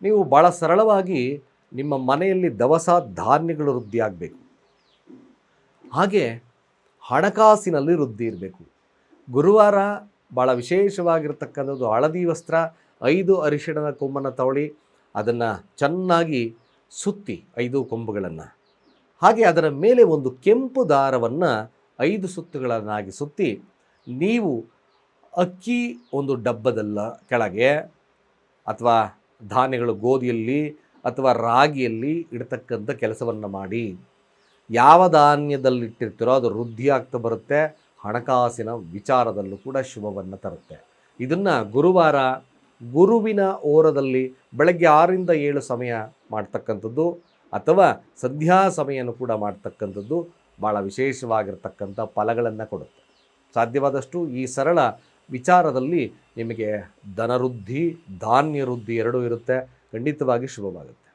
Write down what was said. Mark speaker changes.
Speaker 1: ನೀವು ಭಾಳ ಸರಳವಾಗಿ ನಿಮ್ಮ ಮನೆಯಲ್ಲಿ ದವಸ ಧಾನ್ಯಗಳು ವೃದ್ಧಿ ಆಗಬೇಕು. ಹಾಗೆ ಹಣಕಾಸಿನಲ್ಲಿ ವೃದ್ಧಿ ಇರಬೇಕು. ಗುರುವಾರ ಭಾಳ ವಿಶೇಷವಾಗಿರ್ತಕ್ಕಂಥದ್ದು ಹಳದಿ ವಸ್ತ್ರ, 5 ಅರಿಶಿಣದ ಕೊಂಬನ್ನು ತಗೊಳ್ಳಿ, ಅದನ್ನು ಚೆನ್ನಾಗಿ ಸುತ್ತಿ 5 ಕೊಂಬುಗಳನ್ನು, ಹಾಗೆ ಅದರ ಮೇಲೆ ಒಂದು ಕೆಂಪು ದಾರವನ್ನು 5 ಸುತ್ತುಗಳನ್ನಾಗಿ ಸುತ್ತಿ, ನೀವು ಅಕ್ಕಿ ಒಂದು ಡಬ್ಬದಲ್ಲ ಕೆಳಗೆ ಅಥವಾ ಧಾನ್ಯಗಳು ಗೋಧಿಯಲ್ಲಿ ಅಥವಾ ರಾಗಿಯಲ್ಲಿ ಇಡ್ತಕ್ಕಂಥ ಕೆಲಸವನ್ನು ಮಾಡಿ. ಯಾವ ಧಾನ್ಯದಲ್ಲಿಟ್ಟಿರ್ತೀರೋ ಅದು ವೃದ್ಧಿ ಆಗ್ತಾ ಬರುತ್ತೆ, ಹಣಕಾಸಿನ ವಿಚಾರದಲ್ಲೂ ಕೂಡ ಶುಭವನ್ನು ತರುತ್ತೆ. ಇದನ್ನು ಗುರುವಾರ ಗುರುವಿನ ಓರದಲ್ಲಿ ಬೆಳಗ್ಗೆ 6ರಿಂದ 7 ಸಮಯ ಮಾಡ್ತಕ್ಕಂಥದ್ದು ಅಥವಾ ಸಂಧ್ಯಾ ಸಮಯನೂ ಕೂಡ ಮಾಡ್ತಕ್ಕಂಥದ್ದು ಭಾಳ ವಿಶೇಷವಾಗಿರ್ತಕ್ಕಂಥ ಫಲಗಳನ್ನು ಕೊಡುತ್ತೆ. ಸಾಧ್ಯವಾದಷ್ಟು ಈ ಸರಳ ವಿಚಾರದಲ್ಲಿ ನಿಮಗೆ ಧನವೃದ್ಧಿ, ಧಾನ್ಯ ವೃದ್ಧಿ ಎರಡೂ ಇರುತ್ತೆ. ಖಂಡಿತವಾಗಿ ಶುಭವಾಗುತ್ತೆ.